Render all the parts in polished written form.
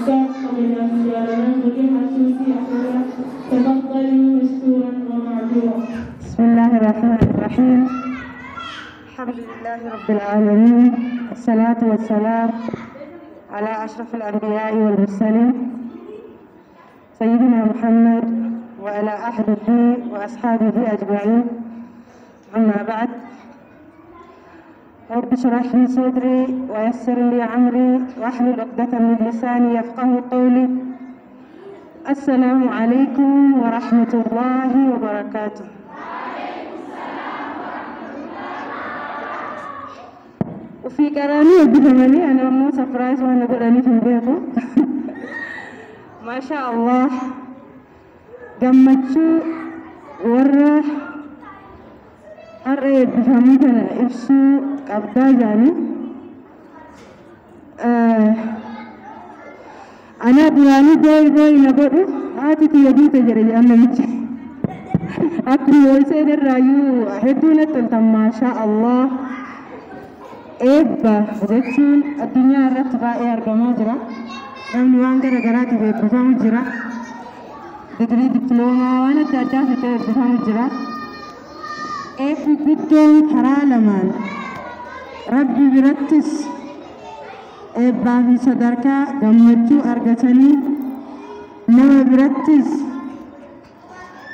أحسن قبل أن يعلمون بما توفي أخيرا تفضلوا مشكورا ومعذورا. بسم الله الرحمن الرحيم. الحمد لله رب العالمين، الصلاة والسلام على أشرف الأنبياء والمرسلين سيدنا محمد وعلى أهله وأصحابه أجمعين. أما بعد، رب اشرح لي صدري ويسر لي أمري واحلل عقدة من لساني يفقه قولي. السلام عليكم ورحمة الله وبركاته. وفي كلامي بثمني أنا مو سبرايز وأنا بدأني في البيت. ما شاء الله قمتشو ورا أريد بثمني إفسو قبضة جاني. أنا براني داي نبض هاتي تيجي تجري أنا مجي أكل وسيد الرايو هدونا تنتم ما شاء الله. إبا جتون الدنيا رتبة إيرجما جرا نحن وانجر جراتي بفهم جرا دكتوري دبلوما وانا تاجا في بفهم جرا إبا بدون حرالمان ربي برتس إبا في صدركا قمتشو أرجتني نما برتس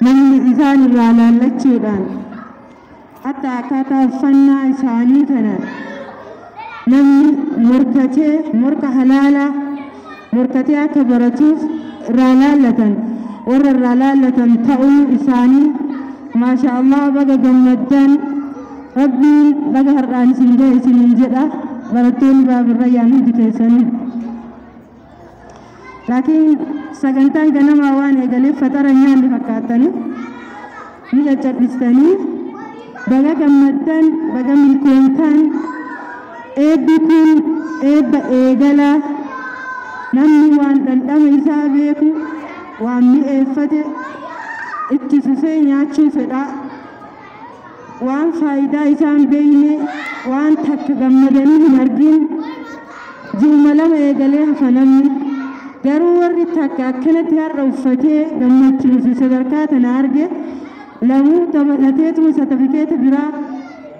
نمني إنسان الرالة لتشيدان حتى كاتا فنا إنساني تنا نمني مركة حلالة مركتي أكبرتوف رلالة ور الرلالة تأوي إساني ما شاء الله بقى جمدان ربي بقى هران سنجي سنجدا برتين باب الريان دكيسني. لكن سكنتان كنا موان إجلي فترة يان لفكاتني نيجا تبستني بقى جمدان بقى ملكونتان بكون إيجلا نمني وان دندم إسابيكو وان مئفة اتففين ياتشو فدا وان فايدة إسان بيني وان تك جمدني مرجين جملة إيجلها فنمني جرور تك كنت هالروفتي جمدتي في صدركات نارجة لمو تبلتيت وستفكيت برا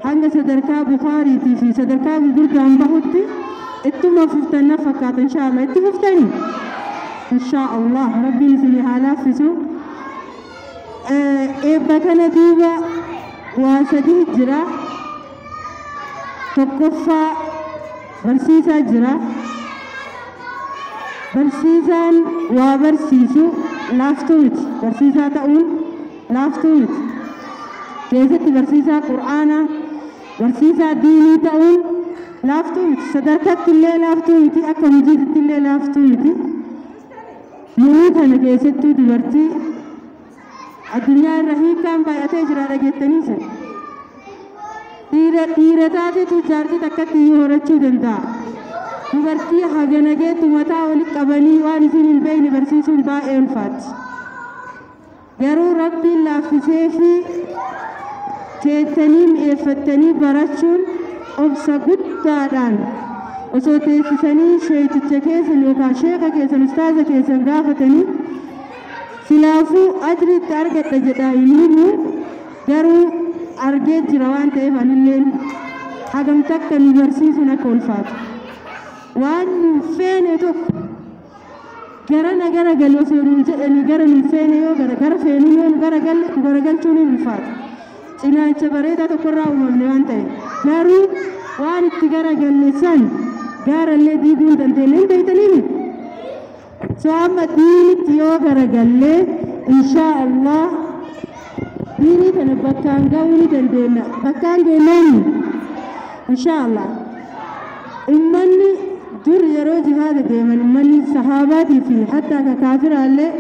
hanga sadarkaa Bukhariiti fi sadarkaa gurguddaan bahutti ittuma fuftana fakkaata inshallah itti fuftani inshallah rabbiin isin halaafisu. Eebba kana duuba waa sadii jira. Tokkoffaa barsiisaa jira. Barsiisaan waa barsiisu laaftuu miti. Barsiisaa ta'uun laaftuu miti. Keessatti barsiisaa Qur'aanaa barsiisaa diinii ta'uun laaftuu miti. Sadarkaatti illee laaftuu miti. Akka hojiitti illee laaftuu miti. Nuruu kana keessattuu dubartii addunyaa irra hiikaan baay'atee jira dhageettanii sana. Dhiira taateetu jaartii takkatti horachuu danda'a. Dubartii haganageetu mataa walitti qabanii waan isin hin beekne barsiisuun baay'ee ulfaatti. Garuu rabbiin laaffisee fi teessanii mi'eeffattanii barachuun obsa guddaadhaan osoo teessisanii sheeticha keessan yookaan sheeka keessan ustaaza keessan gaafatanii silaafuu ajriitti argadha jedhaa hin himu. Garuu argee jira waan ta'eef anilleen hagam takka nu barsiisuun akka ulfaatu waan nu feene tokko gara galu osoo nu jedhanii gara nu feene yoo gara feenu yoo nu garagalchuun hin ulfaatu. Cinaacha bareedaa tokkorraa uumamne waan ta'e garuu waan itti garagalle san gaarallee diiguu hin dandeenye hin beektanii. So amma diinitti yoo garagallee inshaa Allah diinii kana bakkaan ga'uu ni dandeenya. Bakkaan geenyaan inshaa Allah ummanni dur yeroo jihaada deeman ummanni sahaabaatii fi hattaa kaafiraallee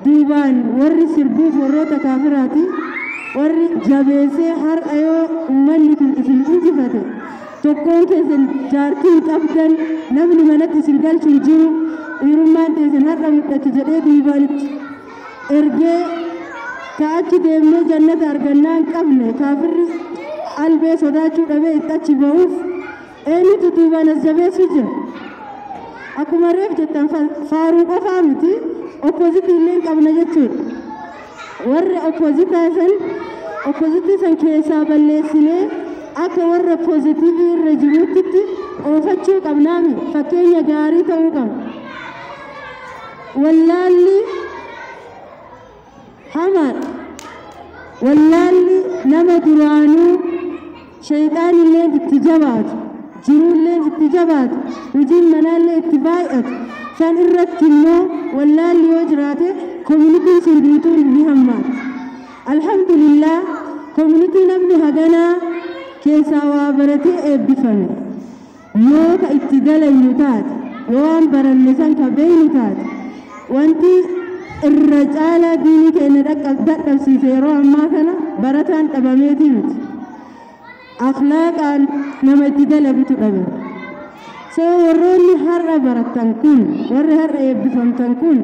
duubaan warri sirbuuf warroota kaafiraati warri jabeessee har'a yoo ummanni kun isin injifate tokkoon keessan jaartiin qabdan namni manatti isin galchuun jiru dhiirummaan teessan har'a mul'atu jedhee duubaanitti ergee ka'achi deemnee jannata argannaan qabne kaafirri albee sodaachuu dhabee itti achi ba'uuf eenyutu duubaan as jabeessu jira. akkuma reef jettan faaruu qofaa miti oppositii illee qabna jechuudha. Warri oppositii san keessaa balleessinee akka warra positivii irra jirutti oofachuu qabnaami fakkeenya gaarii ta'uu qabna. Wallaalli hamaadha. Wallaalli nama duraanuu shayxaan illee itti jabaatu, jiruullee itti jabaatu, hojiin manaallee itti baay'atu. San irratti immoo wallaalli yoo jiraate koominitiin sun guutuun ni hammaata. Alhamdulillah koominitii namni haganaa keessaa waa baratee eebbifame yoo ka itti galanyu taate yoo waan baranne san ka beeynu taate wanti irra caalaa diinii keenya dadhabsiise yeroo ammaa kana barataan dhabameetii miti. Akhlaaqaan nama itti dalagutu dhabe. warroonni har'a baratan kun warri har'a eebbifamtan kun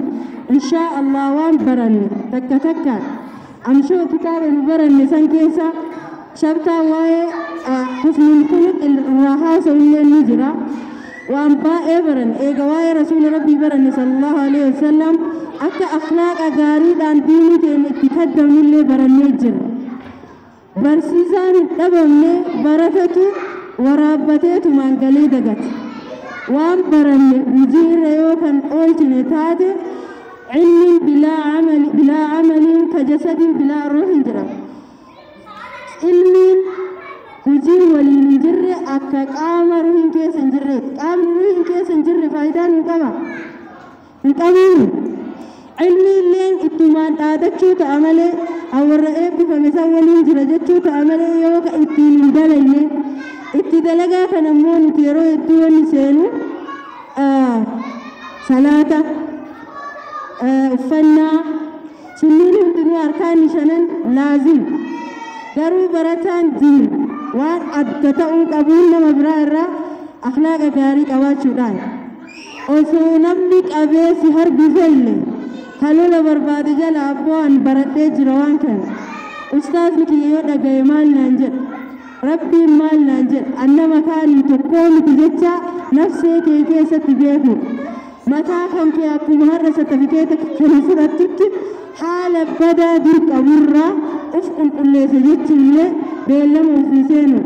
inshaa Allah waan baranne takka takkaan amshoo kitaaba nu baranne san keessa shabtaa waa'ee husnul khuluq irraa haasa'ullee ni jira. waan baay'ee baranne eega waa'ee rasuula rabbii baranne sallallahu alaihi wasallam akka akhlaaqa gaariidhaan diinii keenya itti kaddamnullee barannee jira. barsiisaan dhabamne baratatu waraabbateetu maangalee dagate. waan baranne hojiirra yoo kan oolchine taate ilmin bilaa amalin ka jasadin bilaa ruuhin jira. ilmiin hojii waliin hin jirre akka qaama ruuhin keessa hin jirre. qaamni ruuhin keessa hin jirre faayidaan hin qaba hin qabuun. ilmiilleen ittumaan dhaadachuu ta'a malee warra eebbifame san waliin jira jechuu ta'a malee yoo ka ittiin hin dalagne itti dalagaa kan ammoo nuti yeroo hedduu wanni seenu salaata uffannaa sunniin hundinuu arkaanni shanan laazim. garuu barataan diin waan adda ta'uu qabuun nama biraa irraa akhlaaqa gaarii qabaachuudhaan osoo namni qabeessi harbise illee halola barbaade jala abboon baradhee jira waan kana. ustaasni kiyya yoo dhagaye maal naan jedha rabbiin maal naan jedha annama kaanii tokkoo miti jecha nafsee kee keessatti beeku mataa kan kee akkuma har'a satifikeeta kana fudhattutti haala badaa dur qaburraa uf qulqulleessa jechuullee beellama ofii seenu.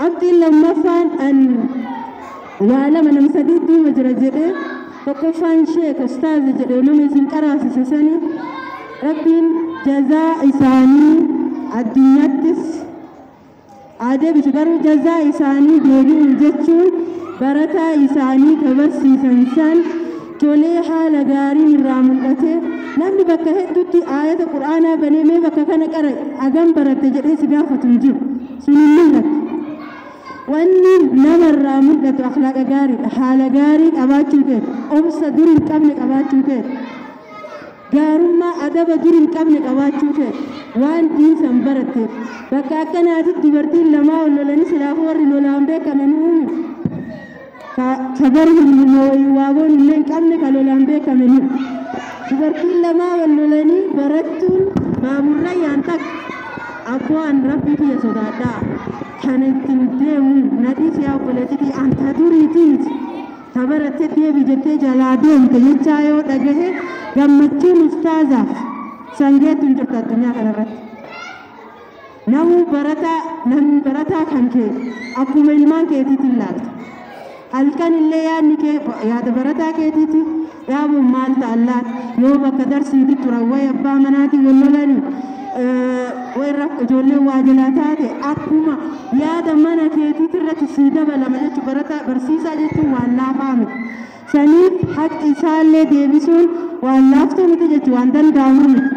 qabxiin lammaffaan an waa lama nam sadii duuba jira jedhee tokkoffaan sheek ustaazi jedhee nama isin qaraasise sanii rabbiin jazaa isaanii addunyaattis adeebisu garuu jazaa isaanii deebi'u jechuun barataa isaanii ka barsiisan san tolee haala gaariin irraa mul'ate namni bakka hedduutti aayata qur'aanaa baneemee bakka kana qara agam baratte jedhee si gaafatu hin jiru. sun hin mul'atu. wanni namarraa mul'atu akhlaaqa gaariidha. haala gaarii qabaachuu ta'e obsa dur hin qabne qabaachuu ta'e gaarummaa adaba dur hin qabne qabaachuu ta'e waan diinsan baratteef bakka akkanaatitti dubartiin lamaa wal lolanii silaafuu warri lolaan beekame ni uumu. kabar waaboon illee hin qabne ka lolaan beekame ni dubartiin lamaa wal lolanii barattuun baaburra yaan takka abboon rabbii kiyya sodaadhaa kan ittiin deemu nadhiis yaa obboleettii anta duriitiiti ka baratte deebi jettee jalaa deemte jechaa yoo dhagahe gammachuun ustaazaaf sangeetuun jirtu addunyaa kanarratti. namni barataa kan kee akkuma ilmaan keetiitiin ilaalta. halkan illee yaadni kee yaada barataa keetiiti yaabuun maal ta'allaa yoo bakka darsiiti turan wayi abbaa manaatiin wal lolanii warra ijoollee waa jalaa taate akkuma yaada mana keetiiti irratti sii dabalama jechuun barataa barsiisaa jechuun waan laafaa miti. saniif haqqi isaallee deebisuun waan laaftuu miti jechuun waan danda'amu miti.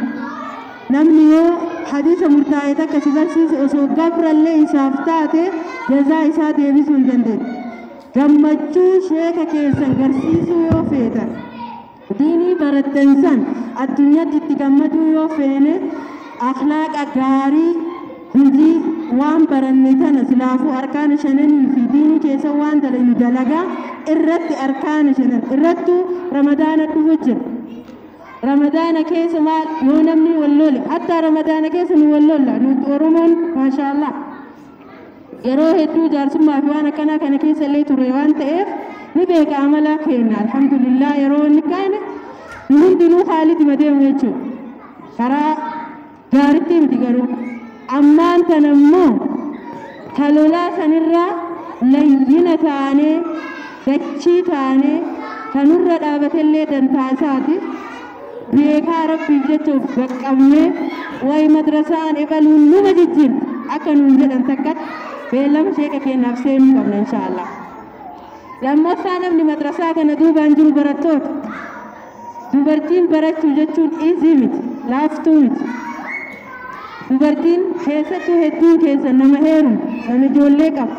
namni yoo hadiisa murtaa'e takka si barsiise osoo gabrallee isaaf taate jazaa isaa deebisuu hin dandeenye. gammachuu sheeka keessan garsiisuu yoo feetan diinii barattan san addunyaatti itti gammaduu yoo feene akhlaaqa gaarii hojii waan baranne tana silaafuu arkaana shananii fi diinii keessa waan dalagnu dalagaa irratti arkaana shanan irrattuu ramadaana dhufu jira. ramadaana keessa maal yoo namni wal lole hatta ramadaana keessa nu wal lolla nuti oromoon maashaallah yeroo hedduu jaarsummaa fi waan akkanaa kana keessa illee ture waan ta'eef نبيك عملا كينا الحمد لله يرون كان نهندنو خالد مديم يجو كرا جارتي متقرو أما أنت نمو كالولا سنرى لينة تاني دكشي تاني كنورة دابة اللي دنتاساتي بيكا ربي جتو بقامي واي مدرسان إبالون نمججين أكنون جدن تكت بيلم شيكا كي نفسين قبل إن شاء الله لما سانم ni madrasa kana duban jiru barattoota dubartiin barachuu jechuun easy miti laaftuu miti dubartiin keessattuu hedduun keessa nama heeru nama ijoollee qaba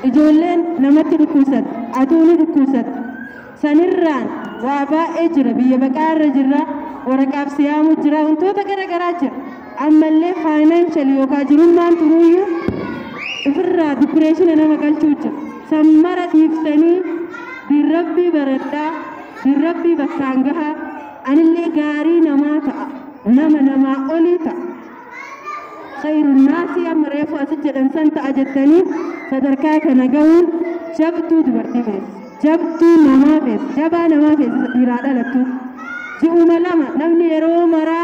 ijoolleen namatti dhukkubsata atuuni dhukkubsata sanirraan waa baay'ee jira biyya baqaarra jira waraqaaf siyaamu jira wantoota garagaraa jira ammallee faayinaanshalii yookaan jirummaan turuyyuu ifirraa dipireeshina nama galchuu jira سمرة يفتني بالربي بردا بالربي بسانجها أنا اللي قاري نماتا نما أوليتا خير الناس يا مريفو أسجد إنسان تأجدتني فدركاك نجون جبتو دبرتي بس جبتو نما بس جبا نما بس إرادة لتو جئو ملما نمني يرو مرا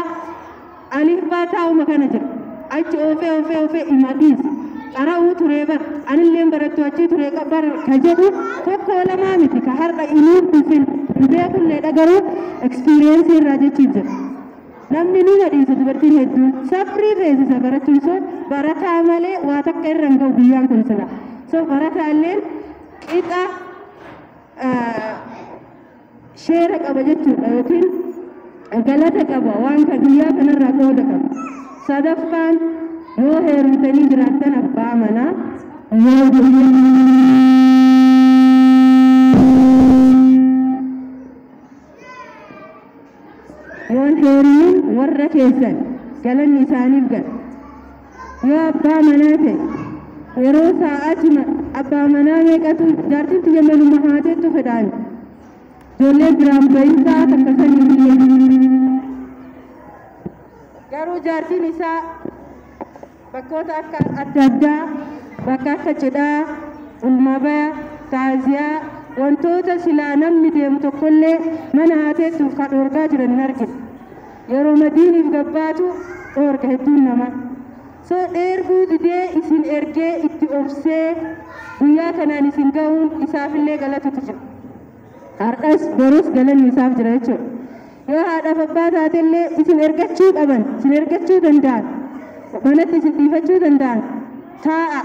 ألف باتاو مكان جر أيش أوفي إماديس أراو تريبر أنا اللي برتو أشي تريكا بر كجدو تبكو لما متي كهرب إنين تفين بيكون لدغرو experience الراجع تيجر نمني نيجا دي سدبرتين هدو سفري فيز سبرتو سو برتا ماله واتكر رنگو بيان كنسلا سو برتا اللين إتا شيرك أبجتو أيوتين غلطة كبا وان كبيا كنا راكودا كبا صدفان yoo heerumtanii jiraattan abbaa manaa yoon heerumin warra keessan galanni isaaniif gala yoo abbaa manaa ta'e yeroo sa'aati abbaa manaa meeqatu jaartitti jennanuma haateettu fedhaan ijoollee biraan bahinsaa takkasanii garuu jaartiin isaa bakkoota akka adda addaa bakka akka cidhaa ulmabaa taaziyaa wantoota silaa namni deemu tokkollee mana haateettuuf kan dhoorgaa jiran hin argine yeroo madiiniif gabbaatu dhoorga hedduun nama soo dheerguu didee isin ergee itti obsee guyyaa kanaan isin ga'uun isaafillee galatutu jira hardhas borus galanni isaaf jira jechuudha yoo haadhaaf abbaa taatellee isin ergachuu qaban isin ergachuu danda'an manatti isin dhiifachuu danda'an taa'a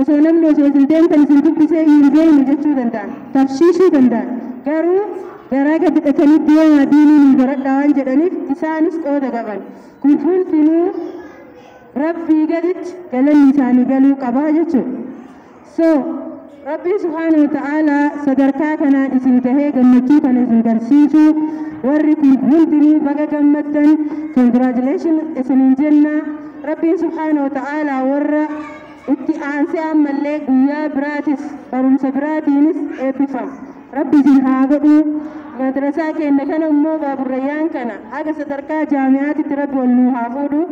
osoo namni osoo isin deemtan isin dubbisee hin beekne jechuu danda'an tafshiishuu danda'an garuu garaa gadi dhaqanii deemaa diiniin hin baradhaa waan jedhaniif isaanis qooda qaban kun hundinuu rabbii gaditti galanni isaanii galuu qabaa jechuudha so rabbii subhaanahu wa ta'aalaa sadarkaa kanaan isin gahee gammachuu kana isin garsiisuu warri kun hundinuu baga gammaddan congratulation isiniin jenna ربي سبحانه وتعالى ورّا اتعان سام ملك ويا براتس برم سبراتينس ابفام ربي زهاغدو مدرسة كأنك أنا مو باب الريان كنا هذا سدركا جامعات تربي والنوافودو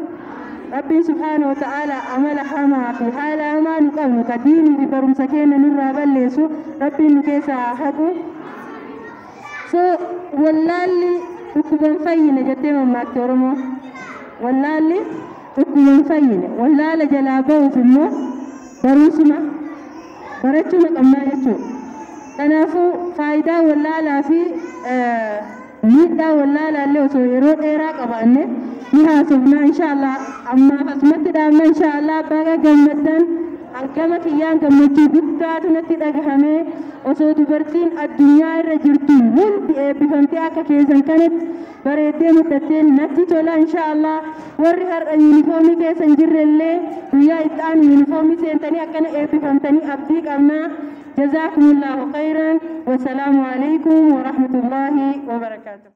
ربي سبحانه وتعالى عمل حما في حال ما نقول كدين ببرم سكين نرى بلسو ربي نكيسا حقو سو والله تكون فين جدّم ما ترمو والله تكون فين والله لجلابه في المو بروسنا برتشنا كمان يشوف تنافو فايدة والله لا في ميدا والله لا اللي وسويرو إيراك أبانه نهاسبنا إن شاء الله أما فسمت دامنا إن شاء الله بقى جمدان أنكما كيان كمجد بتاعت نتيجة همه وسود برتين الدنيا رجرتين هم بفهمتي أكا كيزن كانت بريدين متتين نتيجة إن شاء الله ورهر يونيفورمي كيسن جر اللي ويا إتان يونيفورمي سنتني أكنا بفهمتني أبديك أما جزاكم الله خيرا والسلام عليكم ورحمة الله وبركاته.